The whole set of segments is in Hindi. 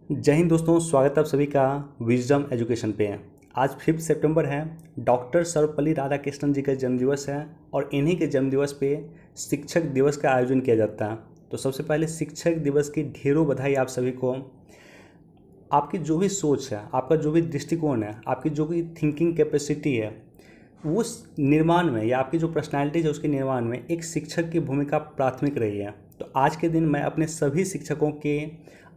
जय हिंद दोस्तों, स्वागत है आप सभी का विजडम एजुकेशन पे। आज 5 सितंबर है। डॉक्टर सर्वपल्ली राधाकृष्णन जी का जन्मदिवस है और इन्हीं के जन्मदिवस पे शिक्षक दिवस का आयोजन किया जाता है। तो सबसे पहले शिक्षक दिवस की ढेरों बधाई आप सभी को। आपकी जो भी सोच है, आपका जो भी दृष्टिकोण है, आपकी जो भी थिंकिंग कैपेसिटी है, उस निर्माण में या आपकी जो पर्सनैलिटी है उसके निर्माण में एक शिक्षक की भूमिका प्राथमिक रही है। तो आज के दिन मैं अपने सभी शिक्षकों के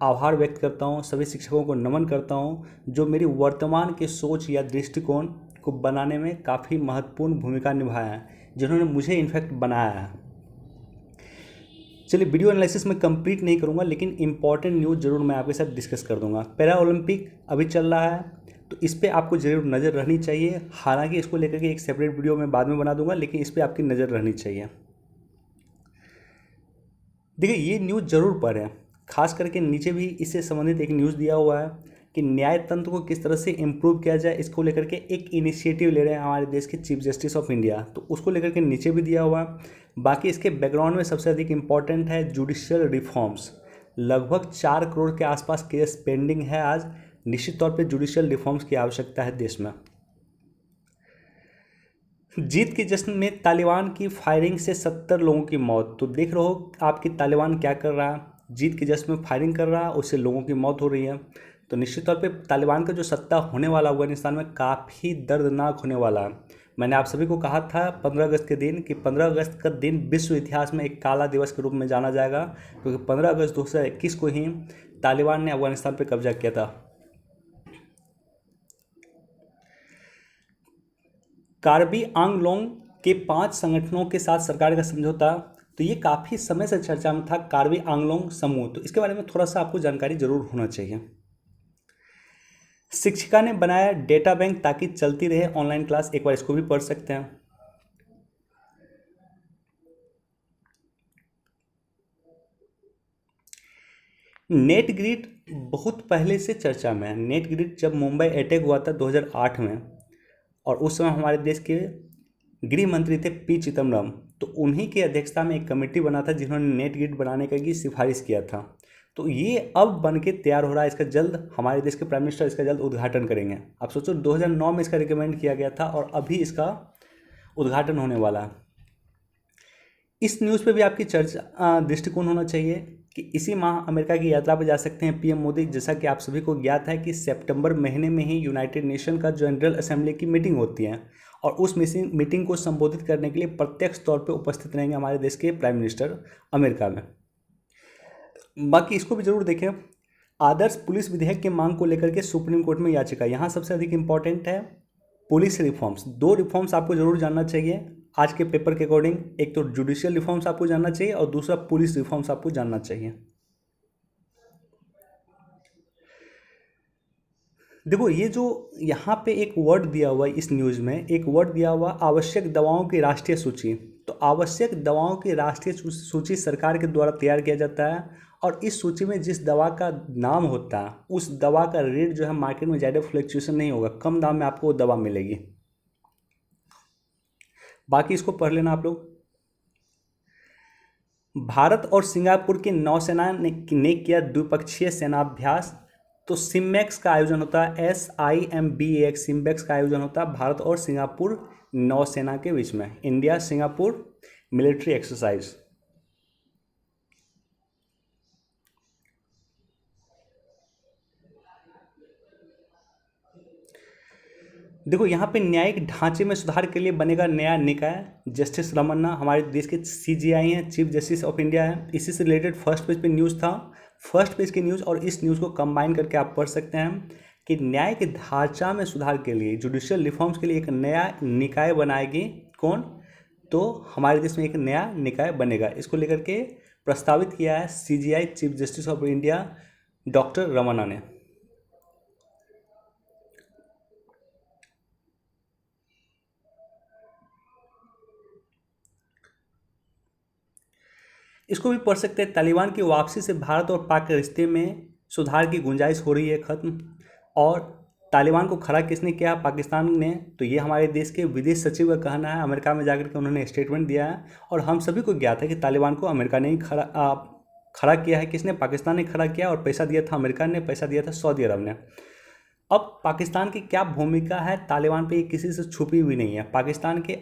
आभार व्यक्त करता हूँ, सभी शिक्षकों को नमन करता हूँ जो मेरी वर्तमान की सोच या दृष्टिकोण को बनाने में काफ़ी महत्वपूर्ण भूमिका निभाया है, जिन्होंने मुझे इनफैक्ट बनाया है। चलिए, वीडियो एनालिसिस में कंप्लीट नहीं करूँगा, लेकिन इंपॉर्टेंट न्यूज़ जरूर मैं आपके साथ डिस्कस कर दूंगा। पैरा ओलंपिक अभी चल रहा है, तो इस पर आपको ज़रूर नज़र रहनी चाहिए। हालांकि इसको लेकर के एक सेपरेट वीडियो मैं बाद में बना दूंगा, लेकिन इस पर आपकी नज़र रहनी चाहिए। देखिए, ये न्यूज़ जरूर पढ़ें। खास करके नीचे भी इससे संबंधित एक न्यूज़ दिया हुआ है कि न्याय तंत्र को किस तरह से इम्प्रूव किया जाए, इसको लेकर के एक इनिशिएटिव ले रहे हैं हमारे देश के चीफ जस्टिस ऑफ इंडिया, तो उसको लेकर के नीचे भी दिया हुआ है। बाकी इसके बैकग्राउंड में सबसे अधिक इम्पॉर्टेंट है जुडिशियल रिफॉर्म्स। लगभग 4 करोड़ के आसपास केस पेंडिंग है आज। निश्चित तौर पर जुडिशियल रिफॉर्म्स की आवश्यकता है देश में। जीत के जश्न में तालिबान की फायरिंग से 70 लोगों की मौत। तो देख रहे हो आपकी तालिबान क्या कर रहा है, जीत के जश्न में फायरिंग कर रहा है, उससे लोगों की मौत हो रही है। तो निश्चित तौर पे तालिबान का जो सत्ता होने वाला अफगानिस्तान में काफ़ी दर्दनाक होने वाला है। मैंने आप सभी को कहा था 15 अगस्त के दिन कि 15 अगस्त का दिन विश्व इतिहास में एक काला दिवस के रूप में जाना जाएगा, क्योंकि 15 अगस्त 2021 को ही तालिबान ने अफगानिस्तान पर कब्जा किया था। कार्बी आंगलोंग के 5 संगठनों के साथ सरकार का समझौता, तो ये काफ़ी समय से चर्चा में था कार्बी आंगलोंग समूह। तो इसके बारे में थोड़ा सा आपको जानकारी जरूर होना चाहिए। शिक्षिका ने बनाया डेटा बैंक ताकि चलती रहे ऑनलाइन क्लास। एक बार इसको भी पढ़ सकते हैं। नेट ग्रिड बहुत पहले से चर्चा में है। नेट ग्रिड जब मुंबई अटैक हुआ था 2008 में, और उस समय हमारे देश के गृह मंत्री थे पी चिदम्बरम, तो उन्हीं की अध्यक्षता में एक कमेटी बना था जिन्होंने नेट ग्रिड बनाने की सिफारिश किया था। तो ये अब बन के तैयार हो रहा है। इसका जल्द हमारे देश के प्राइम मिनिस्टर इसका जल्द उद्घाटन करेंगे। आप सोचो, 2009 में इसका रिकमेंड किया गया था और अभी इसका उद्घाटन होने वाला है। इस न्यूज़ पे भी आपकी चर्चा दृष्टिकोण होना चाहिए कि इसी माह अमेरिका की यात्रा पर जा सकते हैं पीएम मोदी। जैसा कि आप सभी को ज्ञात है कि सितंबर महीने में ही यूनाइटेड नेशन का जनरल असेंबली की मीटिंग होती है, और उस मीटिंग को संबोधित करने के लिए प्रत्यक्ष तौर पे उपस्थित रहेंगे हमारे देश के प्राइम मिनिस्टर अमेरिका में। बाकी इसको भी जरूर देखें। आदर्श पुलिस विधेयक की मांग को लेकर के सुप्रीम कोर्ट में याचिका। यहाँ सबसे अधिक इंपॉर्टेंट है पुलिस रिफॉर्म्स। 2 रिफॉर्म्स आपको जरूर जानना चाहिए आज के पेपर के अकॉर्डिंग। एक तो जुडिशियल रिफॉर्म्स आपको जानना चाहिए और दूसरा पुलिस रिफॉर्म्स आपको जानना चाहिए। देखो, ये जो यहाँ पे एक वर्ड दिया हुआ है इस न्यूज़ में, एक वर्ड दिया हुआ आवश्यक दवाओं की राष्ट्रीय सूची। तो आवश्यक दवाओं की राष्ट्रीय सूची सरकार के द्वारा तैयार किया जाता है, और इस सूची में जिस दवा का नाम होता है उस दवा का रेट जो है मार्केट में ज़्यादा फ्लक्चुएशन नहीं होगा, कम दाम में आपको वो दवा मिलेगी। बाकी इसको पढ़ लेना आप लोग। भारत और सिंगापुर की नौसेना ने किया द्विपक्षीय सेनाभ्यास। तो सिम्बेक्स का आयोजन होता है, SIMBAX सिम्बेक्स का आयोजन होता है भारत और सिंगापुर नौसेना के बीच में। India Singapore military exercise. देखो, यहाँ पे न्यायिक ढांचे में सुधार के लिए बनेगा नया निकाय। जस्टिस रमन्ना हमारे देश के CJI हैं, चीफ जस्टिस ऑफ इंडिया हैं। इसी से रिलेटेड फर्स्ट पेज पे न्यूज़ था। फर्स्ट पेज की न्यूज़ और इस न्यूज़ को कंबाइन करके आप पढ़ सकते हैं कि न्याय के ढांचा में सुधार के लिए, जुडिशियल रिफॉर्म्स के लिए एक नया निकाय बनाएगी। कौन? तो हमारे देश में एक नया निकाय बनेगा। इसको लेकर के प्रस्तावित किया है CJI chief justice of India doctor Ramana ने। इसको भी पढ़ सकते हैं। तालिबान की वापसी से भारत और पाक के रिश्ते में सुधार की गुंजाइश हो रही है खत्म। और तालिबान को खड़ा किसने किया? पाकिस्तान ने। तो ये हमारे देश के विदेश सचिव का कहना है। अमेरिका में जाकर के उन्होंने स्टेटमेंट दिया है, और हम सभी को ज्ञात है कि तालिबान को अमेरिका ने ही खड़ा किया है किसने? पाकिस्तान ने खड़ा किया, और पैसा दिया था अमेरिका ने, पैसा दिया था सऊदी अरब ने। अब पाकिस्तान की क्या भूमिका है तालिबान पे, ये किसी से छुपी हुई नहीं है। पाकिस्तान के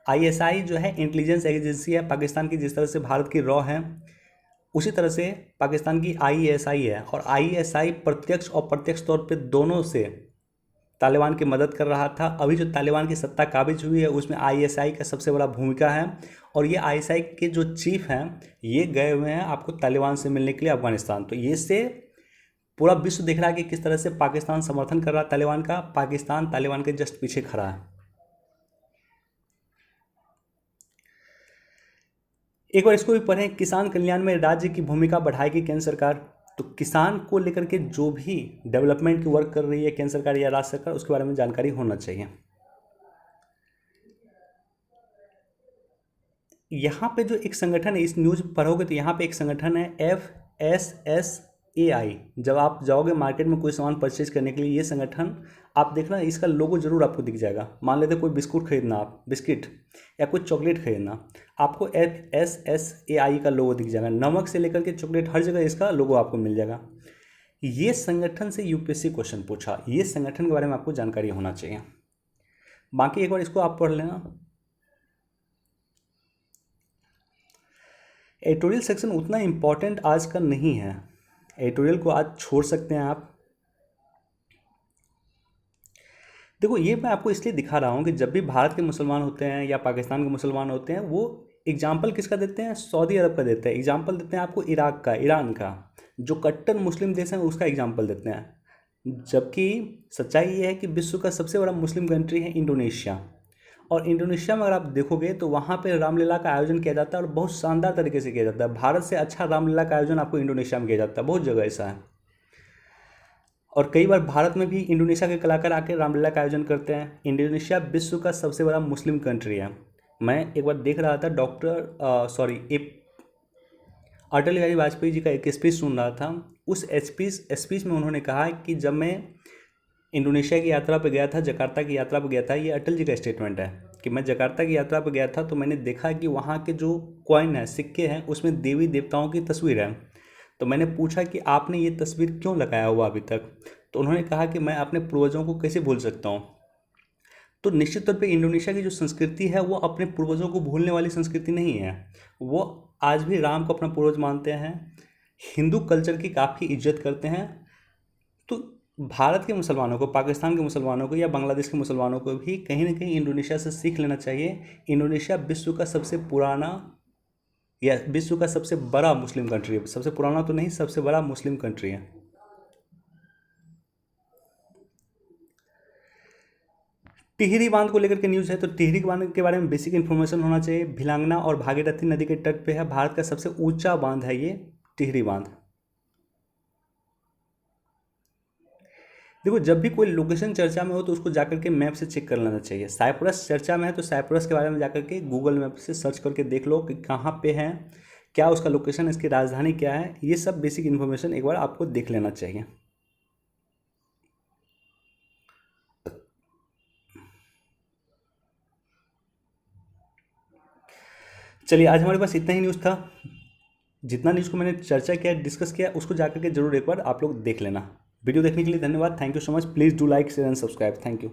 आईएसआई जो है इंटेलिजेंस एजेंसी है पाकिस्तान की, जिस तरह से भारत की रॉ है उसी तरह से पाकिस्तान की आईएसआई है, और आईएसआई प्रत्यक्ष और प्रत्यक्ष तौर पे दोनों से तालिबान की मदद कर रहा था। अभी जो तालिबान की सत्ता काबिज हुई है उसमें आईएसआई का सबसे बड़ा भूमिका है, और ये आईएसआई के जो चीफ हैं ये गए हुए हैं आपको तालिबान से मिलने के लिए अफगानिस्तान। तो ये से पूरा विश्व देख रहा है कि किस तरह से पाकिस्तान समर्थन कर रहा है तालिबान का। पाकिस्तान तालिबान के जस्ट पीछे खड़ा है। एक बार इसको भी पढ़ें, किसान कल्याण में राज्य की भूमिका बढ़ाएगी केंद्र सरकार। तो किसान को लेकर के जो भी डेवलपमेंट की वर्क कर रही है केंद्र सरकार या राज्य सरकार, उसके बारे में जानकारी होना चाहिए। यहाँ पे जो एक संगठन है, इस न्यूज़ पढ़ोगे तो यहाँ पे एक संगठन है FSSAI। जब आप जाओगे मार्केट में कोई सामान परचेज करने के लिए, ये संगठन आप देखना, इसका लोगो जरूर आपको दिख जाएगा। मान लेते कोई बिस्कुट खरीदना, आप बिस्किट या कोई चॉकलेट खरीदना, आपको FSSAI का लोगो दिख जाएगा। नमक से लेकर के चॉकलेट हर जगह इसका लोगो आपको मिल जाएगा। ये संगठन से यूपीएससी क्वेश्चन पूछा, ये संगठन के बारे में आपको जानकारी होना चाहिए। बाकी एक बार इसको आप पढ़ लेना। एडिटोरियल सेक्शन उतना इम्पॉर्टेंट आज का नहीं है, एडिटोरियल को आज छोड़ सकते हैं आप। देखो ये मैं आपको इसलिए दिखा रहा हूँ कि जब भी भारत के मुसलमान होते हैं या पाकिस्तान के मुसलमान होते हैं, वो एग्जाम्पल किसका देते हैं? सऊदी अरब का देते हैं। एग्जाम्पल देते हैं आपको इराक का, ईरान का, जो कट्टर मुस्लिम देश हैं उसका एग्जाम्पल देते हैं। जबकि सच्चाई ये है कि विश्व का सबसे बड़ा मुस्लिम कंट्री है इंडोनेशिया, और इंडोनेशिया में अगर आप देखोगे तो वहाँ पे रामलीला का आयोजन किया जाता है, और बहुत शानदार तरीके से किया जाता है। भारत से अच्छा रामलीला का आयोजन आपको इंडोनेशिया में किया जाता है, बहुत जगह ऐसा है। और कई बार भारत में भी इंडोनेशिया के कलाकार आके रामलीला का आयोजन करते हैं। इंडोनेशिया विश्व का सबसे बड़ा मुस्लिम कंट्री है। मैं एक बार देख रहा था अटल बिहारी वाजपेयी जी का एक स्पीच सुन रहा था। उस स्पीच में उन्होंने कहा कि जब मैं इंडोनेशिया की यात्रा पर गया था, जकार्ता की यात्रा पर गया था, ये अटल जी का स्टेटमेंट है कि मैं जकार्ता की यात्रा पर गया था तो मैंने देखा कि वहाँ के जो कॉइन है, सिक्के हैं, उसमें देवी देवताओं की तस्वीर है। तो मैंने पूछा कि आपने ये तस्वीर क्यों लगाया हुआ अभी तक? तो उन्होंने कहा कि मैं अपने पूर्वजों को कैसे भूल सकता हूँ। तो निश्चित तौर पे इंडोनेशिया की जो संस्कृति है वो अपने पूर्वजों को भूलने वाली संस्कृति नहीं है। वो आज भी राम को अपना पूर्वज मानते हैं, हिंदू कल्चर की काफ़ी इज्जत करते हैं। तो भारत के मुसलमानों को, पाकिस्तान के मुसलमानों को या बांग्लादेश के मुसलमानों को भी कहीं ना कहीं इंडोनेशिया से सीख लेना चाहिए। इंडोनेशिया विश्व का सबसे पुराना या विश्व का सबसे बड़ा मुस्लिम कंट्री है। सबसे पुराना तो नहीं, सबसे बड़ा मुस्लिम कंट्री है। टिहरी बांध को लेकर के न्यूज़ है, तो टिहरी बांध के बारे में बेसिक इन्फॉर्मेशन होना चाहिए। भिलांगना और भागीरथी नदी के तट पे है, भारत का सबसे ऊंचा बांध है ये टिहरी बांध। देखो जब भी कोई लोकेशन चर्चा में हो तो उसको जाकर के मैप से चेक कर लेना चाहिए। साइप्रस चर्चा में है तो साइप्रस के बारे में जाकर के गूगल मैप से सर्च करके देख लो कि कहाँ पे है, क्या उसका लोकेशन, इसकी राजधानी क्या है। ये सब बेसिक इन्फॉर्मेशन एक बार आपको देख लेना चाहिए। चलिए आज हमारे पास इतना ही न्यूज़ था। जितना न्यूज़ को मैंने चर्चा किया, डिस्कस किया, उसको जाकर के जरूर एक बार आप लोग देख लेना। वीडियो देखने के लिए धन्यवाद। Thank you so much. Please do like, share and subscribe. Thank you.